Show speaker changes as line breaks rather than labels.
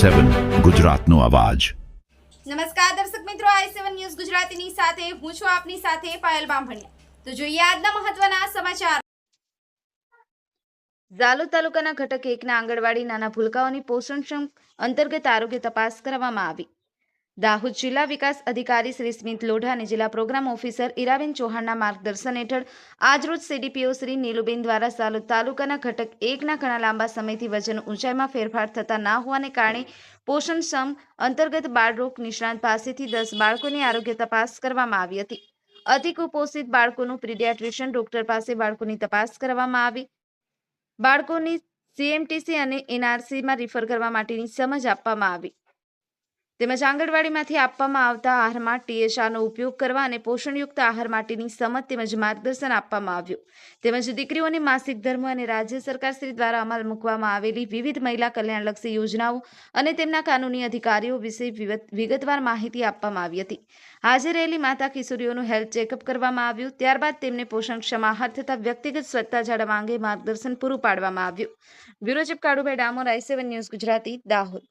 i7 ગુજરાતનો અવાજ।
નમસ્કાર દર્શક મિત્રો, i7 ન્યૂઝ ગુજરાતીની સાથે હું છું આપની સાથે પાયલ બામભણિયા। તો જોઈએ આજના મહત્વના સમાચાર। ઝાલોદ તાલુકાના ઘટક 1ના આંગણવાડી નાના ભૂલકાઓની પોષણક્ષમ અંતર્ગત આરોગ્ય તપાસ કરવામાં આવી। દાહોદ જિલ્લા વિકાસ અધિકારી શ્રી સ્મિત લોઢા અને જિલ્લા પ્રોગ્રામ ઓફિસર ઈરાબેન ચૌહાણના માર્ગદર્શન હેઠળ આજરોજ સીડીપીઓ શ્રી નીલુબેન દ્વારા ઝાલોદ તાલુકાના ઘટક 1ના ઘણા લાંબા સમયથી વજન ઊંચાઈમાં ફેરફાર થતા ના હોવાને કારણે પોષણક્ષમ અંતર્ગત બાળરોગ નિષ્ણાત પાસેથી 10 બાળકોની આરોગ્ય તપાસ કરવામાં આવી હતી। અતિ કુપોષિત બાળકોનું પીડિયાટ્રિશિયન ડોક્ટર પાસે બાળકોની તપાસ કરવામાં આવી। બાળકોની CMTC અને NRCમાં રિફર કરવા માટેની સમજ આપવામાં આવી તેમજ આંગણવાડીમાંથી આપવામાં આવતા આહારમાં TSRનો ઉપયોગ કરવા અને પોષણયુક્ત આહાર માટેની સમજ તેમજ માર્ગદર્શન આપવામાં આવ્યું તેમજ દીકરીઓની માસિક ધર્મ અને રાજ્ય સરકાર શ્રી દ્વારા અમલ મૂકવામાં આવેલી વિવિધ મહિલા કલ્યાણલક્ષી યોજનાઓ અને તેમના કાનૂની અધિકારીઓ વિશે વિગતવાર માહિતી આપવામાં આવી હતી। હાજર રહેલી માતા કિશોરીઓનું હેલ્થ ચેકઅપ કરવામાં આવ્યું। ત્યારબાદ તેમને પોષણક્ષમ આહાર તથા વ્યક્તિગત સ્વચ્છતા જાળવવા અંગે માર્ગદર્શન પૂરું પાડવામાં આવ્યું। Bureau chief Kalubhai Damor, i7 news Gujarati, Dahod.